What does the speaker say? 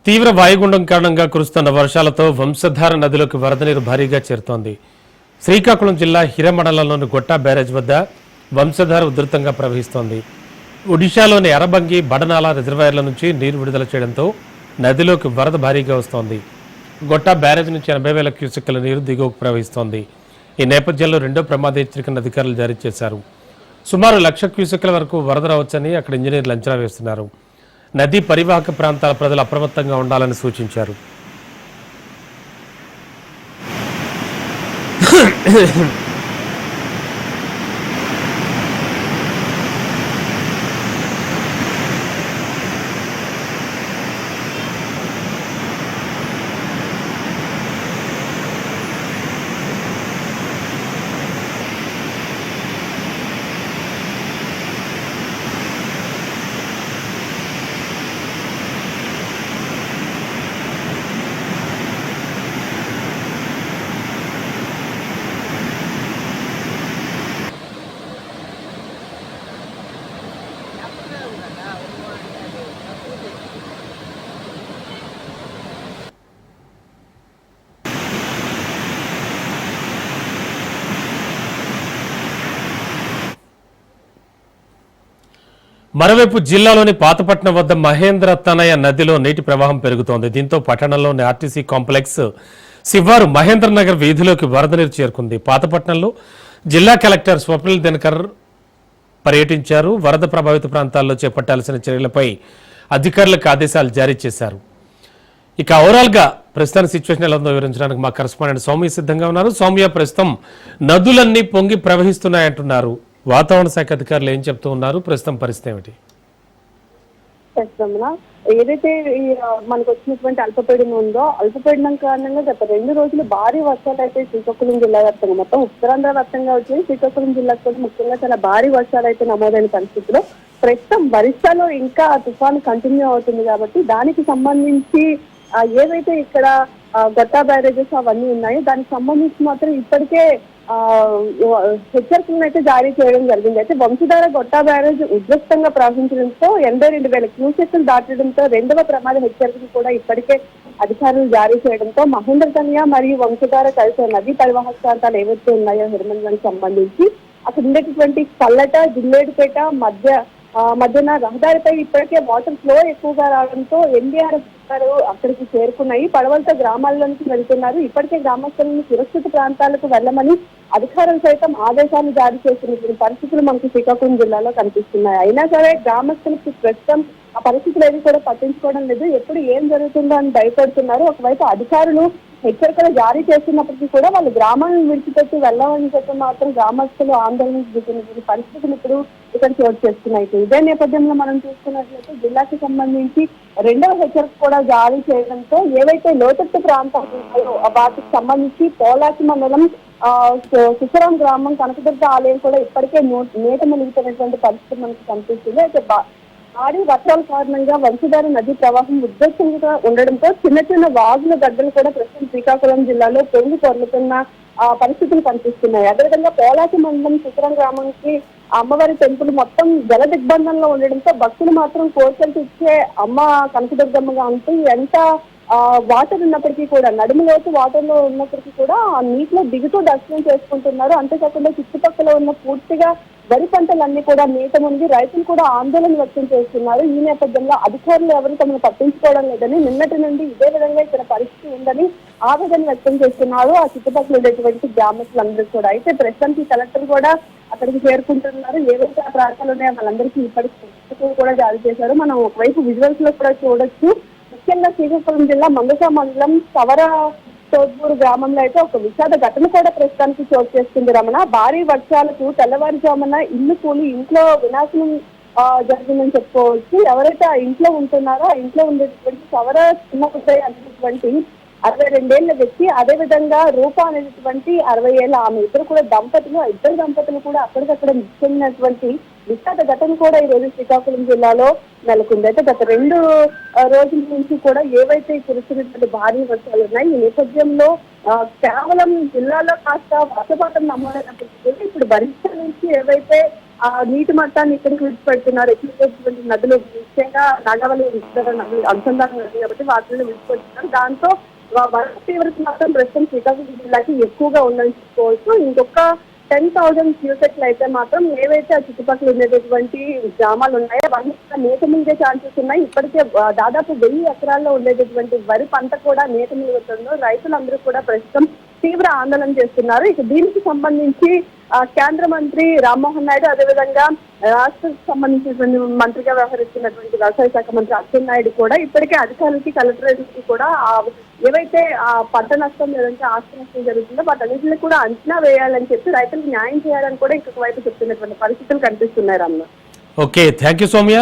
తీవ్ర వాయుగుండం కారణంగా కురుస్తున్న వర్షాలతో వంశధార నదిలోకి వరద నీరు భారీగా చేరుతోంది. శ్రీకాకుళం జిల్లా హిరమండలంలోని గొట్టా బ్యారేజ్ వద్ద వంశధార ఉధృతంగా ప్రవహిస్తోంది. ఒడిశాలోని అరబంగి బడనాల రిజర్వాయర్ల నుంచి నీరు విడుదల చేయడంతో నదిలోకి వరద భారీగా వస్తోంది. గొట్టా బ్యారేజ్ నుంచి 80,000 క్యూసెక్కుల నీరు దిగువకు ప్రవహిస్తోంది. ఈ నేపథ్యంలో రెండో ప్రమాద హెచ్చరికను అధికారులు జారీ చేశారు. సుమారు 1,00,000 క్యూసెక్కుల వరకు వరద రావచ్చని అక్కడ ఇంజనీర్లు అంచనా వేస్తున్నారు. నదీ పరివాహక ప్రాంతాల ప్రజలు అప్రమత్తంగా ఉండాలని సూచించారు. మరోవైపు జిల్లాలోని పాతపట్నం వద్ద మహేంద్ర తనయ నదిలో నీటి ప్రవాహం పెరుగుతోంది. దీంతో పట్టణంలోని ఆర్టీసీ కాంప్లెక్స్ శివారు మహేంద్ర నగర్ వీధిలోకి వరద నీరు చేరుకుంది. పాతపట్నంలో జిల్లా కలెక్టర్ స్వప్నిల్ దినకర్ పర్యటించారు. వరద ప్రభావిత ప్రాంతాల్లో చేపట్టాల్సిన చర్యలపై అధికారులకు ఆదేశాలు జారీ చేశారు. ఇక ఓవరాల్ గా ప్రస్తుతం సిచ్యువేషన్ ఎలా ఉందో వివరించడానికి మా కరెస్పాండెంట్ సౌమ్య సిద్ధంగా ఉన్నారు. సౌమ్య, ప్రస్తుతం నదులన్నీ పొంగి ప్రవహిస్తున్నాయంటున్నారు. వాతావరణ శాఖ అధికారులు ఏం చెప్తూ ఉన్నారు? ప్రస్తుతం పరిస్థితి ఏమిటి? ఏదైతే మనకు వచ్చినటువంటి అల్పపీడనం ఉందో అల్పపీడనం కారణంగా గత 2 రోజులు భారీ వర్షాలు అయితే శ్రీకాకుళం జిల్లా వ్యాప్తంగా మొత్తం ఉత్తరాంధ్ర వ్యాప్తంగా వచ్చి శ్రీకాకుళం జిల్లాకు కూడా ముఖ్యంగా చాలా భారీ వర్షాలు అయితే నమోదైన పరిస్థితిలో ప్రస్తుతం ఒరిస్సాలో ఇంకా తుఫాను కంటిన్యూ అవుతుంది కాబట్టి దానికి సంబంధించి ఏవైతే ఇక్కడ గొట్టా బ్యారేజెస్ అవన్నీ ఉన్నాయో దానికి సంబంధించి మాత్రం ఇప్పటికే హెచ్చరికలను అయితే జారీ చేయడం జరిగింది. అయితే వంశధార గొట్టా బ్యారేజ్ ఉధృతంగా ప్రవహించడంతో 82,000 క్యూసెక్లు దాటడంతో రెండవ ప్రమాద హెచ్చరికలు కూడా ఇప్పటికే అధికారులు జారీ చేయడంతో మహేంద్ర తనయ మరియు వంశధార కలిసే నదీ పరివాహక ప్రాంతాలు ఏవైతే ఉన్నాయో హిరమండలానికి సంబంధించి అక్కడ ఉండేటటువంటి కల్లట, జిల్లేడుపేట మధ్యన రహదారిపై ఇప్పటికే వాటర్ ఫ్లో ఎక్కువగా రావడంతో ఎన్డీఆర్ఎఫ్ అక్కడికి చేరుకున్నాయి. పడవలతో గ్రామాల్లోనికి వెళ్తున్నారు. ఇప్పటికే గ్రామస్తులను సురక్షిత ప్రాంతాలకు వెళ్లమని అధికారులు సైతం ఆదేశాలు జారీ చేస్తున్న పరిస్థితులు మనకు శ్రీకాకుళం జిల్లాలో కనిపిస్తున్నాయి. అయినా సరే గ్రామస్తులకు ప్రస్తుతం ఆ పరిస్థితులు ఏవి కూడా పట్టించుకోవడం లేదు. ఎప్పుడు ఏం జరుగుతుందో అని భయపడుతున్నారు. ఒకవైపు అధికారులు హెచ్చరికలు జారీ చేస్తున్నప్పటికీ కూడా వాళ్ళు గ్రామాలను విడిచిపెట్టి వెళ్ళమని చెప్పి మాత్రం గ్రామస్తులు ఆందోళనకు దిగుతున్న పరిస్థితులు ఇప్పుడు ఇక్కడ చోటు చేసుకున్నాయి. ఇదే నేపథ్యంలో మనం చూసుకున్నట్లయితే జిల్లాకి సంబంధించి రెండవ హెచ్చరిక కూడా జారీ చేయడంతో ఏవైతే లోతట్టు ప్రాంతాలు ఉన్నాయో వాటికి సంబంధించి పోలాకి మండలం సుసరాం గ్రామం కనకదుర్గ ఆలయం కూడా ఇప్పటికే నీట మునిగిపోయినటువంటి పరిస్థితి మనకు కనిపిస్తుంది. అయితే భారీ వర్షాల కారణంగా వంశధార నదీ ప్రవాహం ఉధృతంగా ఉండడంతో చిన్న చిన్న వాగుల గడ్డలు కూడా ప్రస్తుతం శ్రీకాకుళం జిల్లాలో పొంగి పొర్లుతున్న పరిస్థితులు కనిపిస్తున్నాయి. అదేవిధంగా పోలాకి మండలం సుసరం గ్రామానికి అమ్మవారి టెంపుల్ మొత్తం జల దిగ్బంధంలో ఉండడంతో భక్తులు మాత్రం కోరికలు ఇచ్చే అమ్మ కనకదుర్గమ్మగా ఉంటూ ఎంత వాటర్ ఉన్నప్పటికీ కూడా నడుములోతు వాటర్ లో ఉన్నప్పటికీ కూడా ఆ నీటిలో దిగుతూ దర్శనం చేసుకుంటున్నారు. అంతేకాకుండా చుట్టుపక్కల ఉన్న పూర్తిగా వరి పంటలన్నీ కూడా నీట మునిగి రైతులు కూడా ఆందోళన వ్యక్తం చేస్తున్నారు. ఈ నేపథ్యంలో అధికారులు ఎవరు తమను పట్టించుకోవడం లేదని, నిన్నటి నుండి ఇదే విధంగా ఇక్కడ పరిస్థితి ఉందని ఆవేదన వ్యక్తం చేస్తున్నారు ఆ చుట్టుపక్కల ఉండేటువంటి గ్రామస్తులందరూ కూడా. అయితే ప్రస్తుతానికి కలెక్టర్ కూడా అక్కడికి చేరుకుంటున్నారు. ఏవైతే ఆ ప్రాంతాలు ఉన్నాయో వాళ్ళందరికీ ఇప్పటికీ కూడా జారీ చేశారు. మనం ఒకవైపు విజువల్స్ లో కూడా చూడొచ్చు. ముఖ్యంగా శ్రీకాకుళం జిల్లా మంగస మండలం సవర తోడ్పూరు గ్రామంలో అయితే ఒక విషాద ఘటన కూడా ప్రస్తుతానికి చోటు చేసుకుంది. రమణ, భారీ వర్షాలకు తెల్లవారుజామున ఇల్లు కూలి ఇంట్లో వినాశనం జరిగిందని చెప్పుకోవచ్చు. ఎవరైతే ఆ ఇంట్లో ఉంటున్నారో ఆ ఇంట్లో ఉండేటువంటి సవర చిన్న అనేటువంటి 62 వ్యక్తి, అదేవిధంగా రూప అనేటువంటి 60 ఏళ్ల ఆమె ఇద్దరు దంపతులు కూడా అక్కడికక్కడ చెందినటువంటి విషాద ఘటన కూడా ఈ రోజు శ్రీకాకుళం జిల్లాలో నెలకొంది. అయితే గత 2 రోజుల నుంచి కూడా ఏవైతే కురుస్తున్నటువంటి భారీ వర్షాలు ఉన్నాయి, ఈ నేపథ్యంలో కేవలం జిల్లాలో కాస్త వర్షపాతం నమోదైనప్పటికీ ఇప్పుడు ఒరిస్సా నుంచి ఏవైతే ఆ నీటి మట్టాన్ని ఇక్కడికి విడిచిపెడుతున్నారు. ఎక్కువ నదులు ముఖ్యంగా నాగావళి నదులు అనుసంధానం నది కాబట్టి వాటిని విడిచిపెడుతున్నారు. దాంతో వరద తీవ్రత మాత్రం ప్రస్తుతం శ్రీకాకుళం జిల్లాకి ఎక్కువగా ఉందని చెప్పుకోవచ్చు. ఇంకొక 10,000 క్యూసెక్లు అయితే మాత్రం ఏవైతే ఆ చుట్టుపక్కల ఉండేటటువంటి గ్రామాలు ఉన్నాయో అవన్నీ నీట మునిగే ఛాన్సెస్ ఉన్నాయి. ఇప్పటికే దాదాపు 1000 ఎకరాల్లో ఉండేటటువంటి వరి పంట కూడా నీట మునుగుతుందో రైతులందరూ కూడా ప్రస్తుతం తీవ్ర ఆందోళన చేస్తున్నారు. ఇక దీనికి సంబంధించి కేంద్ర మంత్రి రామ్మోహన్ నాయుడు, అదేవిధంగా రాష్ట్రానికి సంబంధించినటువంటి మంత్రిగా వ్యవహరిస్తున్నటువంటి వ్యవసాయ శాఖ మంత్రి అచ్చెన్నాయుడు కూడా ఇప్పటికే అధికారులకి, కలెక్టరేట్లకి కూడా ఏవైతే ఆ పంట నష్టం లేదంటే ఆస్తి నష్టం జరుగుతుందో వాటన్నిటిని కూడా అంచనా వేయాలని చెప్పి రైతులకు న్యాయం చేయాలని కూడా ఇంకొక వైపు చెప్తున్నటువంటి పరిస్థితులు కనిపిస్తున్నాయి. రమ్మ. Okay, thank you Soumya.